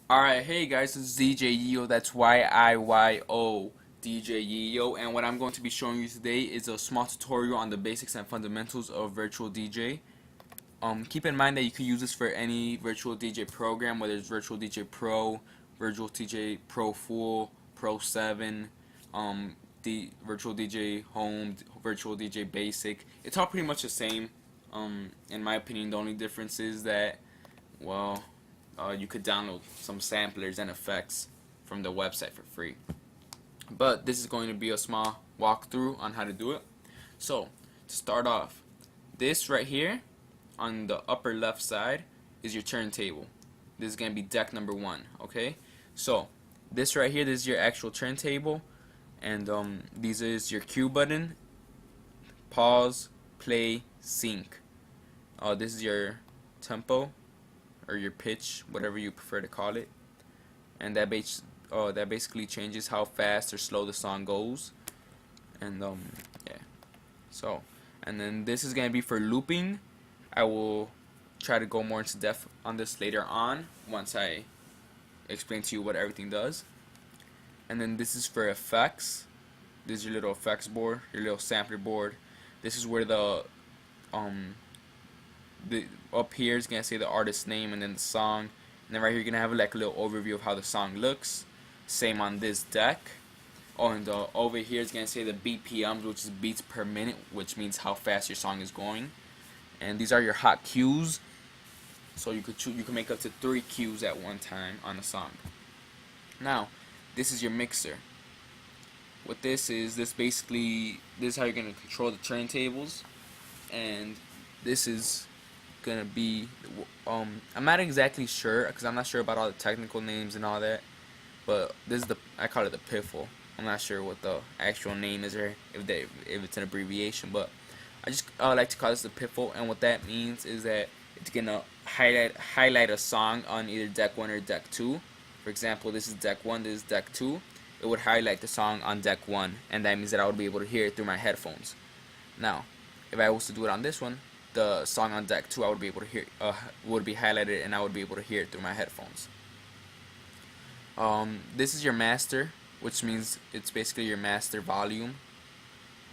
Alright, hey guys, this is DJ YIYO, that's YIYO, DJ YIYO, and what I'm going to be showing you today is a small tutorial on the basics and fundamentals of virtual DJ. Keep in mind that you can use this for any virtual DJ program, whether it's virtual DJ Pro, virtual DJ Pro Full, Pro 7, the virtual DJ Home, virtual DJ Basic. It's all pretty much the same. In my opinion, the only difference is that, well, you could download some samplers and effects from the website for free. But this is going to be a small walkthrough on how to do it. So, to start off, this right here on the upper left side is your turntable. This is going to be deck number 1, okay? So, this right here, this is your actual turntable, and these is your cue button, pause, play, sync. This is your tempo, or your pitch, whatever you prefer to call it, and that basically changes how fast or slow the song goes. And yeah, so, and then this is gonna be for looping. I will try to go more into depth on this later on once I explain to you what everything does. And then this is for effects. This is your little effects board, your little sampler board. This is where the up here is gonna say the artist's name and then the song, and then right here you're gonna have like a little overview of how the song looks. Same on this deck. Oh, and over here is gonna say the BPMs, which is beats per minute, which means how fast your song is going. And these are your hot cues, so you can make up to 3 cues at one time on a song. Now, this is your mixer. What this is how you're gonna control the turntables, and this is gonna be I'm not exactly sure because I'm not sure about all the technical names and all that, but this is I call it the piffle. I'm not sure what the actual name is or if it's an abbreviation, but I just like to call this the piffle. And what that means is that it's gonna highlight a song on either deck 1 or deck 2. For example, this is deck 1, this is deck 2. It would highlight the song on deck 1, and that means that I would be able to hear it through my headphones. Now, if I was to do it on this one, the song on deck 2 I would be able to hear would be highlighted, and I would be able to hear it through my headphones. This is your master, which means it's basically your master volume,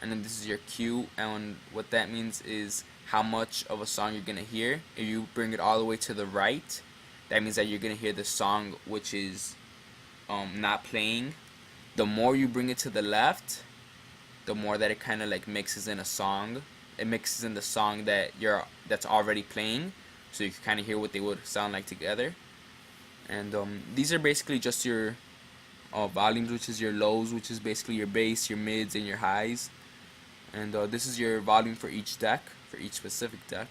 and then this is your cue, and what that means is how much of a song you're gonna hear. If you bring it all the way to the right, that means that you're gonna hear the song which is not playing. The more you bring it to the left, the more that it kind of like mixes in a song. It mixes in the song that's already playing, so you can kind of hear what they would sound like together. And these are basically just your volumes, which is your lows, which is basically your bass, your mids, and your highs. And this is your volume for each deck, for each specific deck.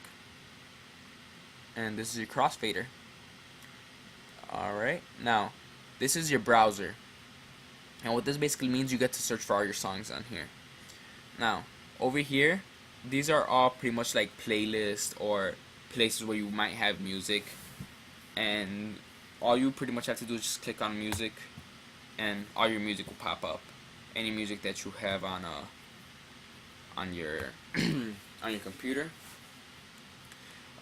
And this is your crossfader. Alright, now this is your browser, and what this basically means, you get to search for all your songs on here. Now over here, these are all pretty much like playlists or places where you might have music, and all you pretty much have to do is just click on music, and all your music will pop up. Any music that you have on your on your computer.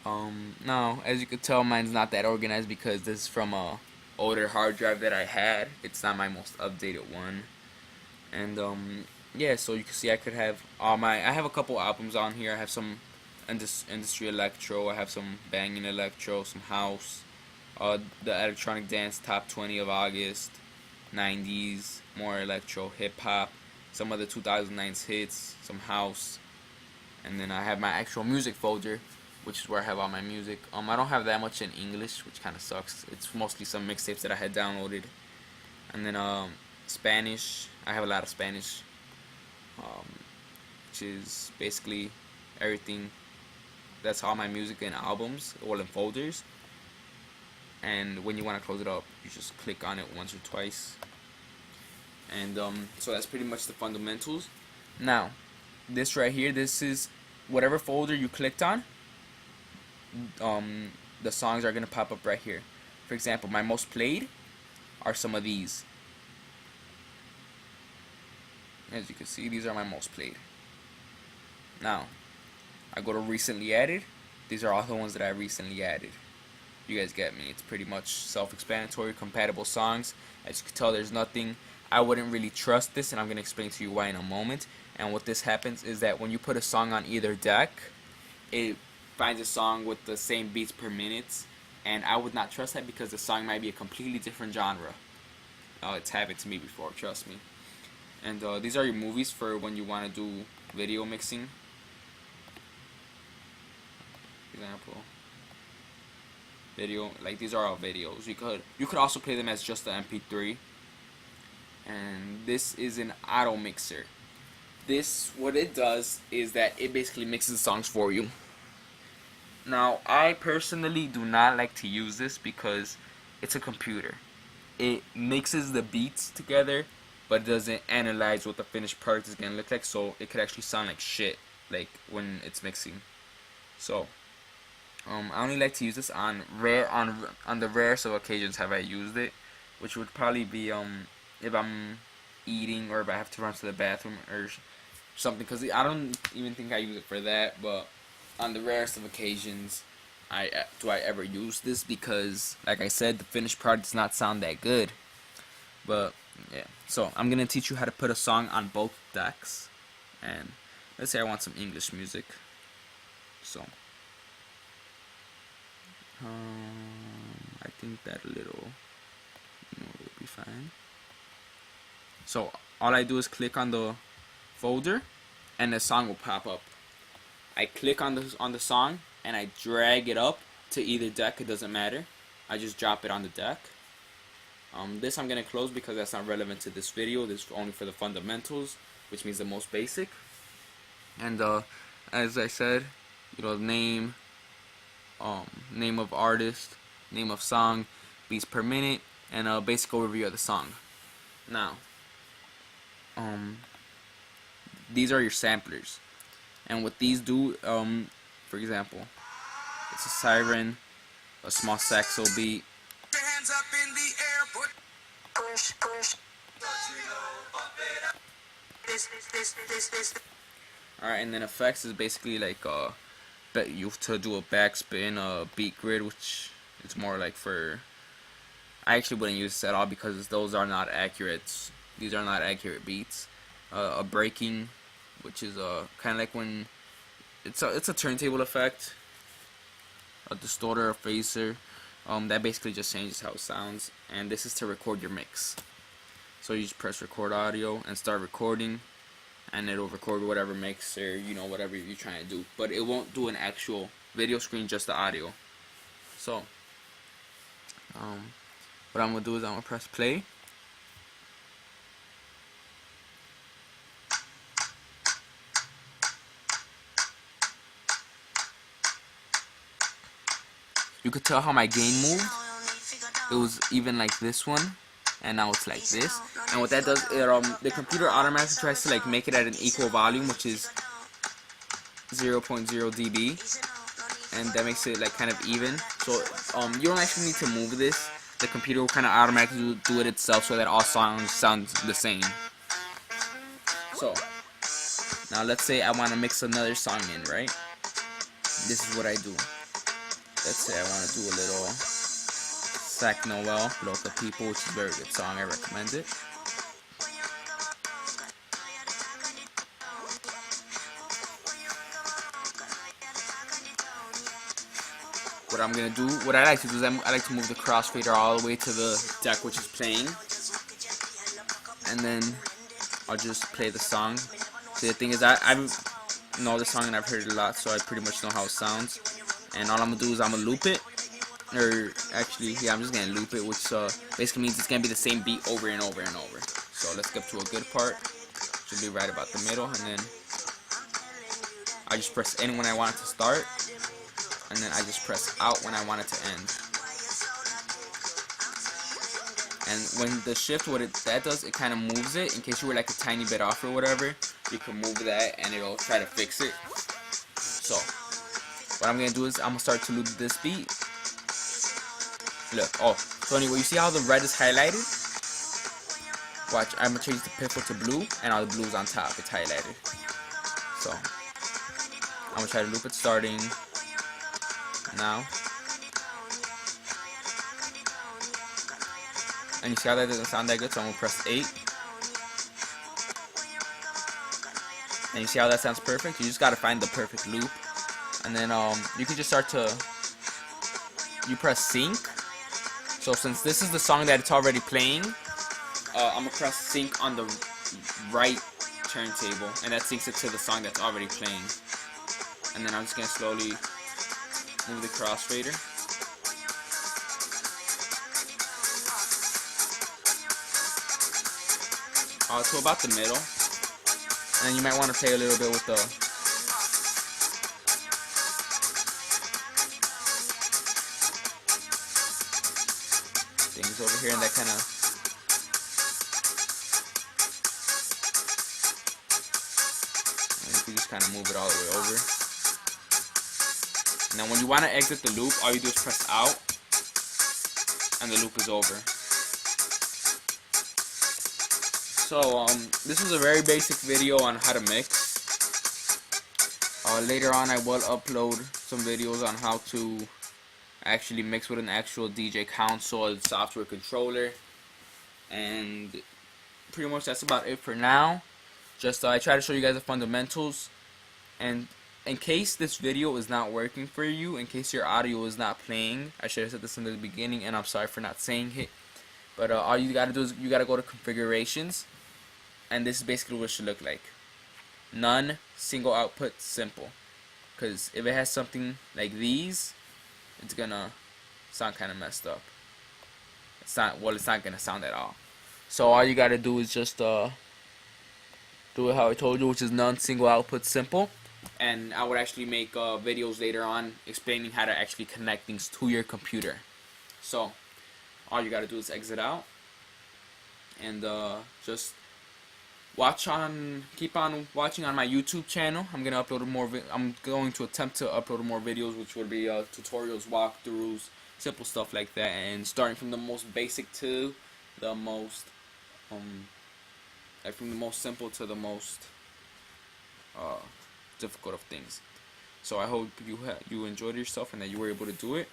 Now, as you can tell, mine's not that organized because this is from a older hard drive that I had. It's not my most updated one. And yeah, so you can see I have a couple albums on here. I have some industry electro, I have some banging electro, some house, the electronic dance top 20 of August, 90s, more electro, hip hop, some of the 2009's hits, some house, and then I have my actual music folder, which is where I have all my music. I don't have that much in English, which kind of sucks. It's mostly some mixtapes that I had downloaded, and then Spanish. I have a lot of Spanish, which is basically everything. That's all my music and albums, all in folders. And when you want to close it up, you just click on it once or twice. And so that's pretty much the fundamentals. Now, this right here, this is whatever folder you clicked on. The songs are gonna pop up right here. For example, my most played are some of these. As you can see, these are my most played. Now, I go to recently added. These are all the ones that I recently added. You guys get me. It's pretty much self-explanatory, compatible songs. As you can tell, there's nothing. I wouldn't really trust this, and I'm going to explain to you why in a moment. And what this happens is that when you put a song on either deck, it finds a song with the same beats per minute, and I would not trust that because the song might be a completely different genre. It's happened to me before, trust me. And these are your movies for when you want to do video mixing. Example, video, like these are all videos. You could also play them as just the MP3. And this is an auto mixer. This, what it does is that it basically mixes songs for you. Now, I personally do not like to use this because it's a computer. It mixes the beats together, but it doesn't analyze what the finished product is gonna look like, so it could actually sound like shit, like when it's mixing. So, I only like to use this on the rarest of occasions have I used it, which would probably be if I'm eating or if I have to run to the bathroom or something, because I don't even think I use it for that. But on the rarest of occasions, do I ever use this, because like I said, the finished product does not sound that good. But yeah, so I'm gonna teach you how to put a song on both decks. And let's say I want some English music, so I think that little will be fine. So all I do is click on the folder and the song will pop up. I click on the song and I drag it up to either deck, it doesn't matter. I just drop it on the deck. This I'm gonna close because that's not relevant to this video. This is only for the fundamentals, which means the most basic. And as I said, name of artist, name of song, beats per minute, and a basic overview of the song. Now, these are your samplers, and what these do, for example, it's a siren, a small saxo beat. Hands up in the air, push. Alright, and then effects is basically like you have to do a backspin, a beat grid, which is more like for. I actually wouldn't use this at all because those are not accurate. These are not accurate beats. A breaking, which is kind of like when it's a turntable effect. A distorter, a phaser. That basically just changes how it sounds. And this is to record your mix. So you just press record audio and start recording, and it'll record whatever mix or whatever you're trying to do. But it won't do an actual video screen, just the audio. So what I'm gonna do is I'm gonna press play. You could tell how my gain moved. It was even like this one, and now it's like this. And what that does, the computer automatically tries to make it at an equal volume, which is 0.0 dB, and that makes it kind of even. So you don't actually need to move this. The computer will kind of automatically do it itself, so that all songs sound the same. So now let's say I want to mix another song in, right? This is what I do. Let's say I want to do a little Sac Noel, Local People, which is a very good song. I recommend it. What I'm gonna do, what I like to do is I like to move the crossfader all the way to the deck which is playing, and then I'll just play the song. See, the thing is, I know the song and I've heard it a lot, so I pretty much know how it sounds. And all I'm gonna do is I'm gonna loop it, or actually, yeah, I'm just gonna loop it, which basically means it's gonna be the same beat over and over and over. So let's get to a good part. Should be right about the middle, and then I just press in when I want it to start, and then I just press out when I want it to end. And when the shift, that does, it kind of moves it. In case you were like a tiny bit off or whatever, you can move that and it'll try to fix it. So what I'm gonna do is I'm gonna start to loop this beat. Look, so anyway, you see how the red is highlighted? Watch, I'm gonna change the pixel to blue, and all the blue is on top, it's highlighted. So I'm gonna try to loop it starting now. And you see how that doesn't sound that good, so I'm gonna press 8. And you see how that sounds perfect? You just gotta find the perfect loop. And then you can just start to, you press sync. So since this is the song that it's already playing, I'm gonna press sync on the right turntable, and that syncs it to the song that's already playing. And then I'm just gonna slowly move the crossfader. To about the middle. And then you might want to play a little bit with the things over here, and that kind of, and you can just kind of move it all the way over. And then when you want to exit the loop, all you do is press out, and the loop is over. So this was a very basic video on how to mix. Later on I will upload some videos on how to actually mix with an actual DJ console and software controller. And pretty much that's about it for now. Just I try to show you guys the fundamentals. And in case this video is not working for you, in case your audio is not playing, I should have said this in the beginning, and I'm sorry for not saying it. But all you gotta do is you gotta go to configurations. And this is basically what it should look like. None, single output, simple. Because if it has something like these, it's gonna sound kind of messed up. It's not gonna sound at all. So all you gotta do is just do it how I told you, which is none, single output, simple. And I would actually make videos later on explaining how to actually connect things to your computer. So all you gotta do is exit out and just keep on watching on my YouTube channel. I'm gonna upload more. I'm going to attempt to upload more videos, which will be tutorials, walkthroughs, simple stuff like that, and starting from the most basic to the most like from the most simple to the most difficult of things. So I hope you enjoyed yourself and that you were able to do it.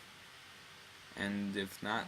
And if not,